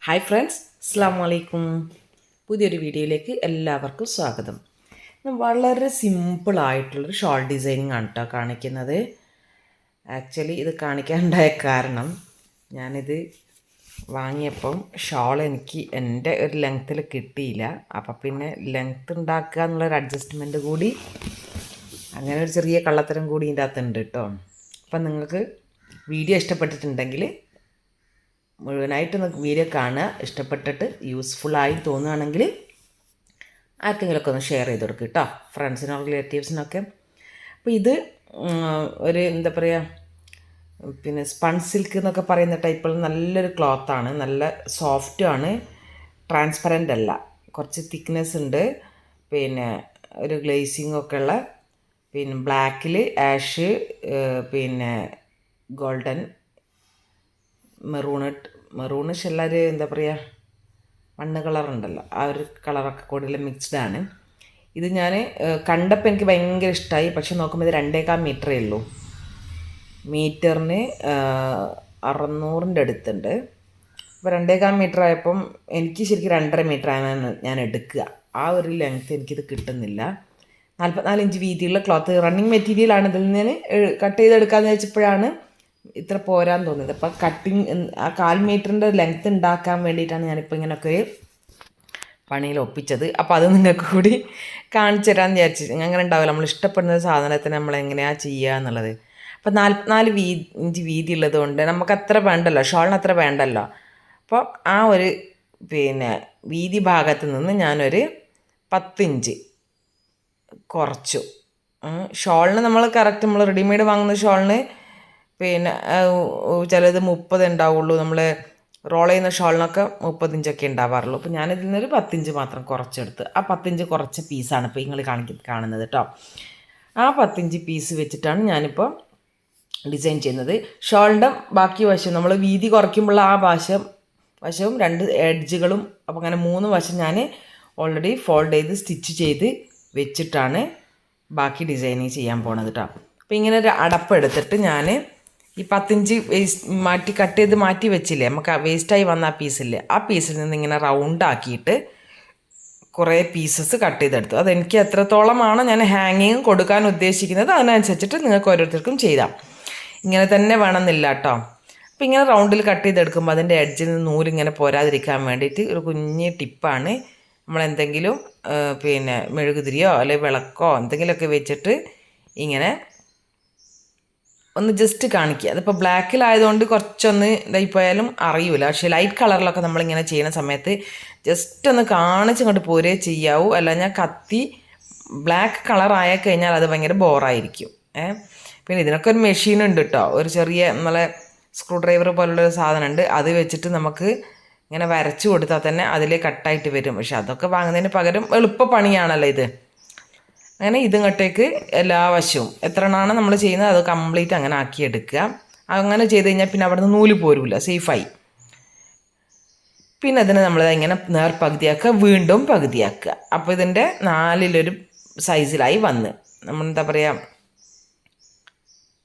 Hi friends, അസ്സാം വലൈക്കും. പുതിയൊരു വീഡിയോയിലേക്ക് എല്ലാവർക്കും സ്വാഗതം. വളരെ സിമ്പിളായിട്ടുള്ളൊരു ഷോൾ ഡിസൈനിങ് ആണ് കേട്ടോ കാണിക്കുന്നത്. ആക്ച്വലി ഇത് കാണിക്കാനുണ്ടായ കാരണം ഞാനിത് വാങ്ങിയപ്പം ഷോൾ എനിക്ക് എൻ്റെ ഒരു ലെങ്ത്തിൽ കിട്ടിയില്ല. അപ്പം പിന്നെ ലെങ്ത്ത് ഉണ്ടാക്കുക എന്നുള്ളൊരു അഡ്ജസ്റ്റ്മെൻറ്റ് കൂടി, അങ്ങനെ ഒരു ചെറിയ കള്ളത്തരം കൂടി ഇതിൻ്റെ അകത്തുണ്ട് കേട്ടോ. അപ്പം നിങ്ങൾക്ക് വീഡിയോ ഇഷ്ടപ്പെട്ടിട്ടുണ്ടെങ്കിൽ മുഴുവനായിട്ടൊന്ന് വീഡിയോ കാണുക. ഇഷ്ടപ്പെട്ടിട്ട് യൂസ്ഫുള്ളായി തോന്നുകയാണെങ്കിൽ ആർക്കെങ്കിലുമൊക്കെ ഒന്ന് ഷെയർ ചെയ്ത് കൊടുക്കുക കേട്ടോ, ഫ്രണ്ട്സിനോ റിലേറ്റീവ്സിനൊക്കെ. അപ്പോൾ ഇത് ഒരു എന്താ പറയുക, പിന്നെ സ്പൺ സിൽക്ക് എന്നൊക്കെ പറയുന്ന ടൈപ്പിൽ നല്ലൊരു ക്ലോത്താണ്. നല്ല സോഫ്റ്റുമാണ്, ട്രാൻസ്പെറൻ്റ് അല്ല, കുറച്ച് തിക്നെസ് ഉണ്ട്. പിന്നെ ഒരു ഗ്ലേസിങ് ഒക്കെ ഉള്ള, പിന്നെ ബ്ലാക്കിൽ ആഷ്, പിന്നെ ഗോൾഡൻ, മെറൂണിഷ് എല്ലാവരും എന്താ പറയുക, മണ്ണ് കളറുണ്ടല്ലോ, ആ ഒരു കളറൊക്കെ കൂടുതൽ മിക്സ്ഡാണ്. ഇത് ഞാൻ കണ്ടപ്പോൾ എനിക്ക് ഭയങ്കര ഇഷ്ടമായി. പക്ഷെ നോക്കുമ്പോൾ ഇത് 2.25 മീറ്ററേ ഉള്ളൂ. മീറ്ററിന് 600 അടുത്തുണ്ട്. അപ്പോൾ 2.25 മീറ്റർ ആയപ്പം എനിക്ക് ശരിക്കും 2.5 മീറ്ററാണ് ഞാൻ എടുക്കുക. ആ ഒരു ലെങ്ത്ത് എനിക്കിത് കിട്ടുന്നില്ല. 44 ഇഞ്ച് വീതിയുള്ള ക്ലോത്ത്, റണ്ണിങ് മെറ്റീരിയലാണ്. ഇതിൽ നിന്ന് കട്ട് ചെയ്തെടുക്കാമെന്ന് വെച്ചപ്പോഴാണ് ഇത്ര പോരാൻ തോന്നിയത്. അപ്പോൾ കട്ടിങ് ആ 1/4 മീറ്ററിൻ്റെ ലെങ്ത്ത് ഉണ്ടാക്കാൻ വേണ്ടിയിട്ടാണ് ഞാനിപ്പോൾ ഇങ്ങനെയൊക്കെ ഒരു പണിയിൽ ഒപ്പിച്ചത്. അപ്പോൾ അത് നിങ്ങൾക്ക് കൂടി കാണിച്ചു തരാമെന്ന് വിചാരിച്ചു. അങ്ങനെ ഉണ്ടാവില്ല, നമ്മൾ ഇഷ്ടപ്പെടുന്ന സാധനത്തിന് നമ്മൾ എങ്ങനെയാണ് ചെയ്യുക എന്നുള്ളത്. അപ്പോൾ 44 ഇഞ്ച് വീതി ഉള്ളത് കൊണ്ട് നമുക്ക് അത്ര വേണ്ടല്ലോ, ഷോളിന് അത്ര വേണ്ടല്ലോ. അപ്പോൾ ആ ഒരു പിന്നെ വീതി ഭാഗത്ത് നിന്ന് ഞാനൊരു 10 ഇഞ്ച് കുറച്ചു. ഷോളിന് നമ്മൾ കറക്റ്റ് നമ്മൾ റെഡിമെയ്ഡ് വാങ്ങുന്ന ഷോളിന് പിന്നെ ചിലത് 30 ഉണ്ടാവുള്ളൂ. നമ്മൾ റോൾ ചെയ്യുന്ന ഷോളിനൊക്കെ 30 ഇഞ്ചൊക്കെ ഉണ്ടാവാറുള്ളൂ. അപ്പോൾ ഞാനിതിൽ നിന്നൊരു 10 ഇഞ്ച് മാത്രം കുറച്ചെടുത്ത്, ആ 10 ഇഞ്ച് കുറച്ച പീസാണ് ഇപ്പോൾ നിങ്ങൾ കാണുന്നത് കേട്ടോ. ആ 10 ഇഞ്ച് പീസ് വെച്ചിട്ടാണ് ഞാനിപ്പോൾ ഡിസൈൻ ചെയ്യുന്നത്. ഷോളിൻ്റെ ബാക്കി വശം നമ്മൾ വീതി കുറയ്ക്കുമ്പോൾ ആ വശവും 2 എഡ്ജുകളും, അപ്പോൾ അങ്ങനെ 3 വശം ഞാൻ ഓൾറെഡി ഫോൾഡ് ചെയ്ത് സ്റ്റിച്ച് ചെയ്ത് വെച്ചിട്ടാണ് ബാക്കി ഡിസൈനിങ് ചെയ്യാൻ പോണത് കേട്ടോ. അപ്പോൾ ഇങ്ങനെ ഒരു അടപ്പ് എടുത്തിട്ട് ഞാൻ ഈ 10 ഇഞ്ച് കട്ട് ചെയ്ത് മാറ്റി വെച്ചില്ലേ, നമുക്ക് വേസ്റ്റായി വന്ന ആ പീസില്ലേ, ആ പീസിൽ നിന്ന് ഇങ്ങനെ റൗണ്ട് ആക്കിയിട്ട് കുറേ പീസസ് കട്ട് ചെയ്തെടുത്തു. അതെനിക്ക് എത്രത്തോളമാണോ ഞാൻ ഹാങ്ങിങ് കൊടുക്കാൻ ഉദ്ദേശിക്കുന്നത് അതിനനുസരിച്ചിട്ട് നിങ്ങൾക്ക് ഓരോരുത്തർക്കും ചെയ്യാം. ഇങ്ങനെ തന്നെ വേണമെന്നില്ല കേട്ടോ. അപ്പോൾ ഇങ്ങനെ റൗണ്ടിൽ കട്ട് ചെയ്തെടുക്കുമ്പോൾ അതിൻ്റെ എഡ്ജിൽ നിന്ന് നൂലിങ്ങനെ പോരാതിരിക്കാൻ വേണ്ടിയിട്ട് ഒരു കുഞ്ഞ് ടിപ്പാണ്. നമ്മളെന്തെങ്കിലും പിന്നെ മെഴുകുതിരിയോ അല്ലെങ്കിൽ വിളക്കോ എന്തെങ്കിലുമൊക്കെ വെച്ചിട്ട് ഇങ്ങനെ ഒന്ന് ജസ്റ്റ് കാണിക്കുക. അതിപ്പോൾ ബ്ലാക്കിലായതുകൊണ്ട് കുറച്ചൊന്ന് ഇതായിപ്പോയാലും അറിയില്ല. പക്ഷേ ലൈറ്റ് കളറിലൊക്കെ നമ്മളിങ്ങനെ ചെയ്യുന്ന സമയത്ത് ജസ്റ്റ് ഒന്ന് കാണിച്ചങ്ങോട്ട് പോരേ ചെയ്യാവൂ. അല്ല ഞാൻ കത്തി ബ്ലാക്ക് കളറായ കഴിഞ്ഞാൽ അത് ഭയങ്കര ബോറായിരിക്കും. പിന്നെ ഇതിനൊക്കെ ഒരു മെഷീൻ ഉണ്ട് കേട്ടോ, ഒരു ചെറിയ നമ്മളെ സ്ക്രൂ ഡ്രൈവർ പോലുള്ളൊരു സാധനമുണ്ട്. അത് വെച്ചിട്ട് നമുക്ക് ഇങ്ങനെ വരച്ചു കൊടുത്താൽ തന്നെ അതിൽ കട്ടായിട്ട് വരും. പക്ഷെ അതൊക്കെ വാങ്ങുന്നതിന് പകരം എളുപ്പ പണിയാണല്ലോ ഇത്. അങ്ങനെ ഇതിങ്ങോട്ടേക്ക് എല്ലാ വശവും എത്ര എണ്ണമാണ് നമ്മൾ ചെയ്യുന്നത് അത് കംപ്ലീറ്റ് അങ്ങനെ ആക്കിയെടുക്കുക. അങ്ങനെ ചെയ്ത് കഴിഞ്ഞാൽ പിന്നെ അവിടെ നിന്ന് നൂല് പോരില്ല, സേഫായി. പിന്നെ അതിനെ നമ്മൾ ഇങ്ങനെ നേർപകുതിയാക്കുക, വീണ്ടും പകുതിയാക്കുക. അപ്പോൾ ഇതിൻ്റെ 4-1 സൈസിലായി വന്ന് നമ്മളെന്താ പറയുക,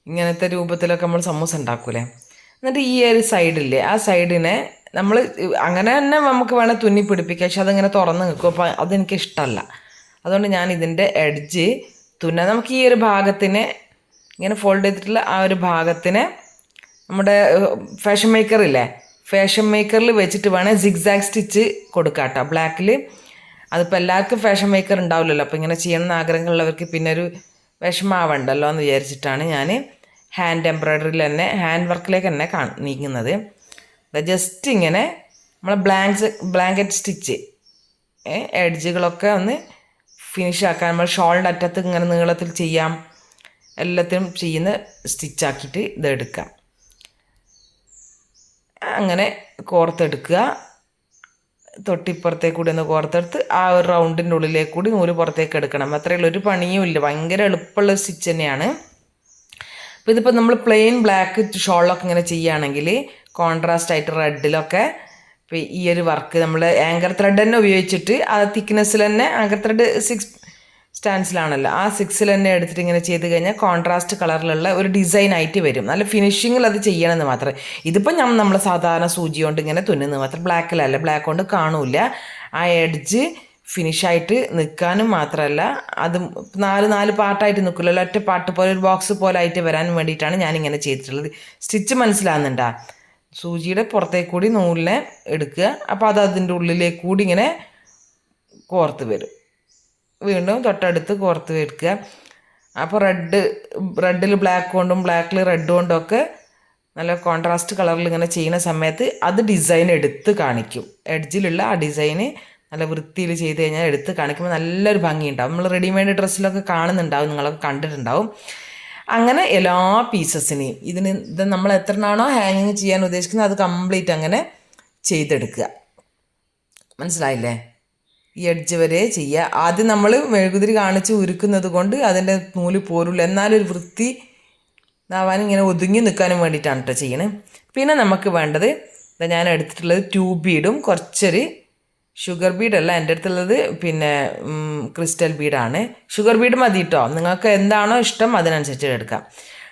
ഇങ്ങനത്തെ രൂപത്തിലൊക്കെ നമ്മൾ സമൂസ ഉണ്ടാക്കൂലേ. എന്നിട്ട് ഈ ഒരു സൈഡില്ലേ, ആ സൈഡിനെ നമ്മൾ അങ്ങനെ തന്നെ നമുക്ക് വേണേൽ തുന്നി പിടിപ്പിക്കുക. പക്ഷെ അതിങ്ങനെ തുറന്ന് നിൽക്കും. അപ്പോൾ അതെനിക്ക് ഇഷ്ടമല്ല. അതുകൊണ്ട് ഞാൻ ഇതിൻ്റെ എഡ്ജ് നമുക്ക് ഈ ഒരു ഭാഗത്തിന് ഇങ്ങനെ ഫോൾഡ് ചെയ്തിട്ടുള്ള ആ ഒരു ഭാഗത്തിന് നമ്മുടെ ഫാഷൻ മേക്കറില്ലേ, ഫാഷൻ മേക്കറിൽ വെച്ചിട്ട് വേണേൽ സിഗ്സാഗ് സ്റ്റിച്ച് കൊടുക്കാം കേട്ടോ ബ്ലാക്കിൽ. അതിപ്പോൾ എല്ലാവർക്കും ഫാഷൻ മേക്കർ ഉണ്ടാവില്ലല്ലോ. അപ്പോൾ ഇങ്ങനെ ചെയ്യണമെന്ന് ആഗ്രഹമുള്ളവർക്ക് പിന്നെ ഒരു വിഷമാവണ്ടല്ലോ എന്ന് വിചാരിച്ചിട്ടാണ് ഞാൻ ഹാൻഡ് എംബ്രോയ്ഡറിയിൽ തന്നെ, ഹാൻഡ് വർക്കിലേക്ക് തന്നെ നീങ്ങുന്നത്. ജസ്റ്റ് ഇങ്ങനെ നമ്മൾ ബ്ലാങ്കറ്റ് സ്റ്റിച്ച് എഡ്ജുകളൊക്കെ ഒന്ന് ഫിനിഷ് ആക്കാൻ നമ്മൾ ഷോളിൻ്റെ അറ്റത്ത് ഇങ്ങനെ നീളത്തിൽ ചെയ്യാം. എല്ലാത്തിനും ചെയ്യുന്ന സ്റ്റിച്ചാക്കിയിട്ട് ഇതെടുക്കാം. അങ്ങനെ കോർത്തെടുക്കുക. തൊട്ടിപ്പുറത്തേക്ക് കൂടി ഒന്ന് കോർത്തെടുത്ത് ആ ഒരു റൗണ്ടിൻ്റെ ഉള്ളിലേക്ക് കൂടി നൂല് പുറത്തേക്ക് എടുക്കണം. അത്രയുള്ള ഒരു പണിയും ഇല്ല, ഭയങ്കര എളുപ്പമുള്ള സ്റ്റിച്ച് തന്നെയാണ്. അപ്പോൾ ഇതിപ്പോൾ നമ്മൾ പ്ലെയിൻ ബ്ലാക്ക് ഷോളൊക്കെ ഇങ്ങനെ ചെയ്യുകയാണെങ്കിൽ കോൺട്രാസ്റ്റ് ആയിട്ട് റെഡിലൊക്കെ ഇപ്പോൾ ഈ ഒരു വർക്ക് നമ്മൾ ആങ്കർ ത്രെഡ് തന്നെ ഉപയോഗിച്ചിട്ട് ആ തിക്നെസ്സിൽ തന്നെ ആങ്കർ ത്രെഡ് സ്റ്റാൻസിലാണല്ലോ, ആ 6 തന്നെ എടുത്തിട്ട് ഇങ്ങനെ ചെയ്ത് കഴിഞ്ഞാൽ കോൺട്രാസ്റ്റ് കളറിലുള്ള ഒരു ഡിസൈൻ ആയിട്ട് വരും. നല്ല ഫിനിഷിങ്ങിൽ അത് ചെയ്യണമെന്ന് മാത്രം. ഇതിപ്പോൾ നമ്മൾ സാധാരണ സൂചി കൊണ്ട് ഇങ്ങനെ തുന്നുന്നത് മാത്രം, ബ്ലാക്കിലല്ല, ബ്ലാക്ക് കൊണ്ട് കാണൂല. ആ എഡ്ജ് ഫിനിഷായിട്ട് നിൽക്കാനും മാത്രമല്ല, അത് നാല് പാർട്ടായിട്ട് നിൽക്കില്ലല്ലോ, ഒറ്റ പാർട്ട് പോലെ ഒരു ബോക്സ് പോലെ ആയിട്ട് വരാൻ വേണ്ടിയിട്ടാണ് ഞാനിങ്ങനെ ചെയ്തിട്ടുള്ളത്. സ്റ്റിച്ച് മനസ്സിലാകുന്നുണ്ടാ? സൂചിയുടെ പുറത്തേക്ക് കൂടി നൂലിനെ എടുക്കുക, അപ്പോൾ അത് അതിൻ്റെ ഉള്ളിലേക്ക് കൂടി ഇങ്ങനെ കോർത്ത് വരും. വീണ്ടും തൊട്ടടുത്ത് കോർത്ത് വെക്കുക. അപ്പോൾ റെഡിൽ ബ്ലാക്ക് കൊണ്ടും ബ്ലാക്കിൽ റെഡ് കൊണ്ടും ഒക്കെ നല്ല കോൺട്രാസ്റ്റ് കളറിൽ ഇങ്ങനെ ചെയ്യുന്ന സമയത്ത് അത് ഡിസൈൻ എടുത്ത് കാണിക്കും. എഡ്ജിലുള്ള ആ ഡിസൈന് നല്ല വൃത്തിയിൽ ചെയ്ത് കഴിഞ്ഞാൽ എടുത്ത് കാണിക്കുമ്പോൾ നല്ലൊരു ഭംഗിയുണ്ടാവും. നമ്മൾ റെഡിമെയ്ഡ് ഡ്രസ്സിലൊക്കെ കാണുന്നുണ്ടാവും, നിങ്ങളൊക്കെ കണ്ടിട്ടുണ്ടാവും. അങ്ങനെ എല്ലാ പീസസിനെയും ഇത് നമ്മൾ എത്രയാണോ ഹാങ്ങിങ് ചെയ്യാൻ ഉദ്ദേശിക്കുന്നത് അത് കംപ്ലീറ്റ് അങ്ങനെ ചെയ്തെടുക്കുക. മനസ്സിലായില്ലേ? ഈ എഡ്ജ് വരെ ചെയ്യുക. ആദ്യം നമ്മൾ മെഴുകുതിരി കാണിച്ച് ഉരുക്കുന്നത് കൊണ്ട് അതിൻ്റെ നൂല് പോരില്ല, എന്നാലും ഒരു വൃത്തി ഇതാവാനും ഇങ്ങനെ ഒതുങ്ങി നിൽക്കാനും വേണ്ടിയിട്ടാണ് കേട്ടോ ചെയ്യണേ. പിന്നെ നമുക്ക് വേണ്ടത് ഞാൻ എടുത്തിട്ടുള്ളത് 2 ബീഡും കുറച്ചൊരു ഷുഗർ ബീഡല്ല, എൻ്റെ അടുത്തുള്ളത് പിന്നെ ക്രിസ്റ്റൽ ബീഡാണ്. ഷുഗർ ബീഡ് മതി കേട്ടോ, നിങ്ങൾക്ക് എന്താണോ ഇഷ്ടം അതിനനുസരിച്ച് എടുക്കാം.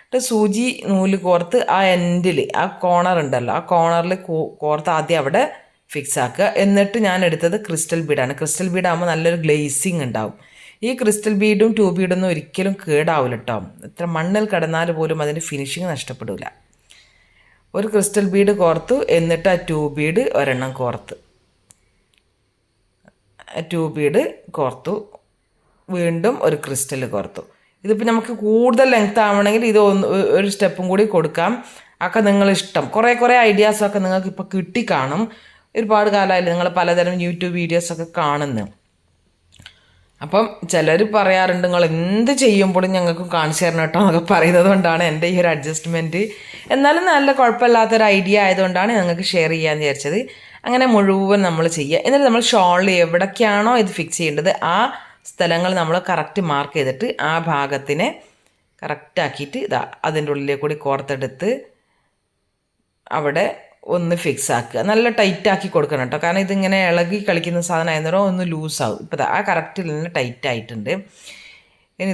എന്നിട്ട് സൂചി നൂല് കോർത്ത് ആ എൻഡിൽ ആ കോർണർ ഉണ്ടല്ലോ, ആ കോർണറിൽ കോർത്ത് ആദ്യം അവിടെ ഫിക്സ് ആക്കുക. എന്നിട്ട് ഞാൻ എടുത്തത് ക്രിസ്റ്റൽ ബീഡാണ്. ക്രിസ്റ്റൽ ബീഡാകുമ്പോൾ നല്ലൊരു ഗ്ലേസിങ് ഉണ്ടാവും. ഈ ക്രിസ്റ്റൽ ബീഡും 2 ബീഡൊന്നും ഒരിക്കലും കേടാവില്ല കേട്ടോ. എത്ര മണ്ണിൽ കിടന്നാൽ പോലും അതിൻ്റെ ഫിനിഷിങ് നഷ്ടപ്പെടില്ല. ഒരു ക്രിസ്റ്റൽ ബീഡ് കോർത്തു, എന്നിട്ട് ആ 2 ബീഡ് ഒരെണ്ണം കോർത്ത് 2 ബീഡ് കോർത്തു, വീണ്ടും ഒരു ക്രിസ്റ്റൽ കോർത്തു. ഇതിപ്പോൾ നമുക്ക് കൂടുതൽ ലെങ്ത് ആവണമെങ്കിൽ ഇത് ഒരു സ്റ്റെപ്പും കൂടി കൊടുക്കാം. ഒക്കെ നിങ്ങളിഷ്ടം. കുറേ ഐഡിയാസൊക്കെ നിങ്ങൾക്ക് ഇപ്പോൾ കിട്ടിക്കാണും. ഒരുപാട് കാലമായില്ലേ നിങ്ങൾ പലതരം യൂട്യൂബ് വീഡിയോസൊക്കെ കാണുന്നു. അപ്പം ചിലർ പറയാറുണ്ട് നിങ്ങൾ എന്ത് ചെയ്യുമ്പോഴും ഞങ്ങൾക്ക് കാണിച്ചു തരണം കേട്ടോ എന്നൊക്കെ പറയുന്നത് കൊണ്ടാണ് എൻ്റെ ഈ ഒരു അഡ്ജസ്റ്റ്മെൻറ്റ്. എന്നാലും നല്ല കുഴപ്പമില്ലാത്തൊരു ഐഡിയ ആയതുകൊണ്ടാണ് ഞങ്ങൾക്ക് ഷെയർ ചെയ്യാമെന്ന് വിചാരിച്ചത്. അങ്ങനെ മുഴുവൻ നമ്മൾ ചെയ്യുക. എന്നിട്ട് നമ്മൾ ഷോളിൽ എവിടേക്കാണോ ഇത് ഫിക്സ് ചെയ്യേണ്ടത് ആ സ്ഥലങ്ങൾ നമ്മൾ കറക്റ്റ് മാർക്ക് ചെയ്തിട്ട് ആ ഭാഗത്തിനെ കറക്റ്റാക്കിയിട്ട് അതിൻ്റെ ഉള്ളിലേക്ക് കൂടി കോർത്തെടുത്ത് അവിടെ ഒന്ന് ഫിക്സ് ആക്കുക. നല്ല ടൈറ്റാക്കി കൊടുക്കണം കേട്ടോ, കാരണം ഇതിങ്ങനെ ഇളകി കളിക്കുന്ന സാധനം ആയിരുന്നോ ഒന്ന് ലൂസാവും. ഇപ്പോൾ ആ കറക്റ്റിൽ തന്നെ ടൈറ്റായിട്ടുണ്ട്. ഇനി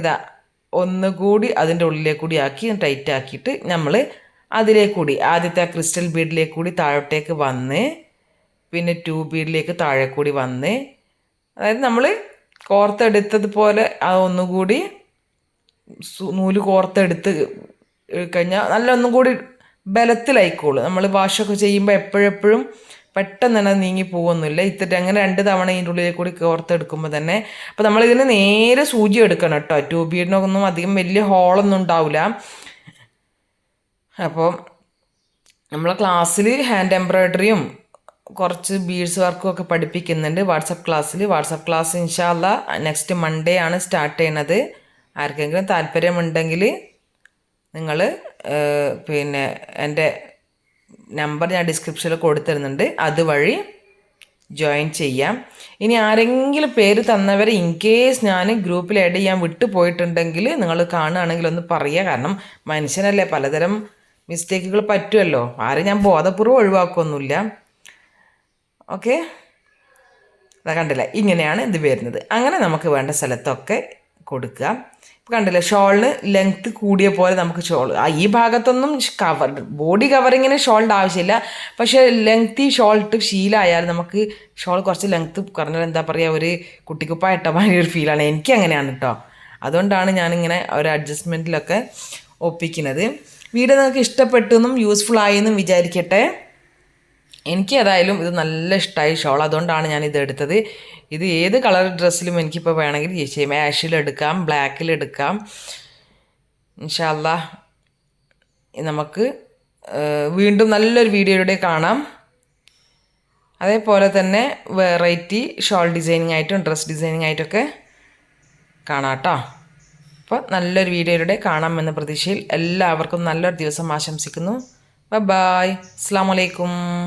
ഒന്നുകൂടി അതിൻ്റെ ഉള്ളിലേക്ക് കൂടി ആക്കി ടൈറ്റാക്കിയിട്ട് നമ്മൾ അതിലേക്ക് കൂടി ആദ്യത്തെ ആ ക്രിസ്റ്റൽ ബീഡിലേക്ക് കൂടി താഴോട്ടേക്ക് വന്ന് പിന്നെ 2 ബീഡിലേക്ക് താഴെ കൂടി വന്ന്, അതായത് നമ്മൾ കോർത്തെടുത്തതുപോലെ ഒന്നുകൂടി നൂല് കോർത്തെടുത്ത് കഴിഞ്ഞാൽ നല്ല ഒന്നും കൂടി ബലത്തിലായിക്കോളൂ. നമ്മൾ വാഷൊക്കെ ചെയ്യുമ്പോൾ എപ്പോഴെപ്പോഴും പെട്ടെന്ന് തന്നെ നീങ്ങി പോകുന്നില്ല. ഇത്തിരി അങ്ങനെ 2 തവണ ഇതിൻ്റെ ഉള്ളിലേക്ക് കൂടി കോർത്തെടുക്കുമ്പോൾ തന്നെ. അപ്പോൾ നമ്മളിതിന് നേരെ സൂചി എടുക്കണം കേട്ടോ. 2 ബീഡിനൊന്നും അധികം വലിയ ഹോളൊന്നും ഉണ്ടാവില്ല. അപ്പോൾ നമ്മളെ ക്ലാസ്സിൽ ഹാൻഡ് എംബ്രോയ്ഡറിയും കുറച്ച് ബീഡ്സ് വർക്കും ഒക്കെ പഠിപ്പിക്കുന്നുണ്ട് വാട്സപ്പ് ക്ലാസ്. ഇൻഷാ അല്ലാഹ് നെക്സ്റ്റ് മൺഡേ ആണ് സ്റ്റാർട്ട് ചെയ്യണത്. ആർക്കെങ്കിലും താല്പര്യമുണ്ടെങ്കിൽ നിങ്ങൾ പിന്നെ എൻ്റെ നമ്പർ ഞാൻ ഡിസ്ക്രിപ്ഷനിൽ കൊടുത്തിരുന്നുണ്ട്, അതുവഴി ജോയിൻ ചെയ്യാം. ഇനി ആരെങ്കിലും പേര് തന്നവരെ ഇൻ കേസ് ഞാൻ ഗ്രൂപ്പിൽ ആഡ് ചെയ്യാൻ വിട്ടു പോയിട്ടുണ്ടെങ്കിൽ നിങ്ങൾ കാണുകയാണെങ്കിൽ ഒന്ന് പറയുക. കാരണം മനുഷ്യനല്ലേ, പലതരം മിസ്റ്റേക്കുകൾ പറ്റുമല്ലോ. ആരും ഞാൻ ബോധപൂർവ്വം ഒഴിവാക്കുകയൊന്നുമില്ല. ഓക്കെ, അതാ കണ്ടില്ല, ഇങ്ങനെയാണ് ഇത് വരുന്നത്. അങ്ങനെ നമുക്ക് വേണ്ട സ്ഥലത്തൊക്കെ കൊടുക്കുക. ഇപ്പോൾ കണ്ടില്ല, ഷോളിന് ലെങ്ത്ത് കൂടിയ പോലെ നമുക്ക് ഷോൾ ഈ ഭാഗത്തൊന്നും ബോഡി കവറിങ്ങിന് ഷോളിൻ്റെ ആവശ്യമില്ല. പക്ഷേ ലെങ്ത്തി ഷോൾ ഇട്ട് ശീലമായാൽ നമുക്ക് ഷോൾ കുറച്ച് ലെങ്ത്ത് കുറഞ്ഞാൽ എന്താ പറയുക, ഒരു കുട്ടിക്കുപ്പായ ഇട്ട മാതിരി ഒരു ഫീലാണ്. എനിക്ക് അങ്ങനെയാണ് കേട്ടോ. അതുകൊണ്ടാണ് ഞാനിങ്ങനെ ഒരു അഡ്ജസ്റ്റ്മെൻറ്റിലൊക്കെ ഒപ്പിക്കുന്നത്. വീഡിയോ നിങ്ങൾക്ക് ഇഷ്ടപ്പെട്ടു എന്നും യൂസ്ഫുൾ ആയെന്നും വിചാരിക്കട്ടെ. എനിക്ക് ഏതായാലും ഇത് നല്ല ഇഷ്ടമായി ഷോൾ, അതുകൊണ്ടാണ് ഞാനിത് എടുത്തത്. ഇത് ഏത് കളർ ഡ്രസ്സിലും എനിക്കിപ്പോൾ വേണമെങ്കിൽ ചെയ്യാം. ആഷിലെടുക്കാം, ബ്ലാക്കിലെടുക്കാം. ഇൻഷാ അല്ലാഹ് നമുക്ക് വീണ്ടും നല്ലൊരു വീഡിയോയിലൂടെ കാണാം. അതേപോലെ തന്നെ വെറൈറ്റി ഷോൾ ഡിസൈനിങ് ആയിട്ടും ഡ്രസ് ഡിസൈനിങ് ആയിട്ടൊക്കെ കാണാം കേട്ടോ. അപ്പോൾ നല്ലൊരു വീഡിയോയിലൂടെ കാണാമെന്ന പ്രതീക്ഷയിൽ എല്ലാവർക്കും നല്ലൊരു ദിവസം ആശംസിക്കുന്നു. ബൈ, അസ്സലാമു അലൈക്കും.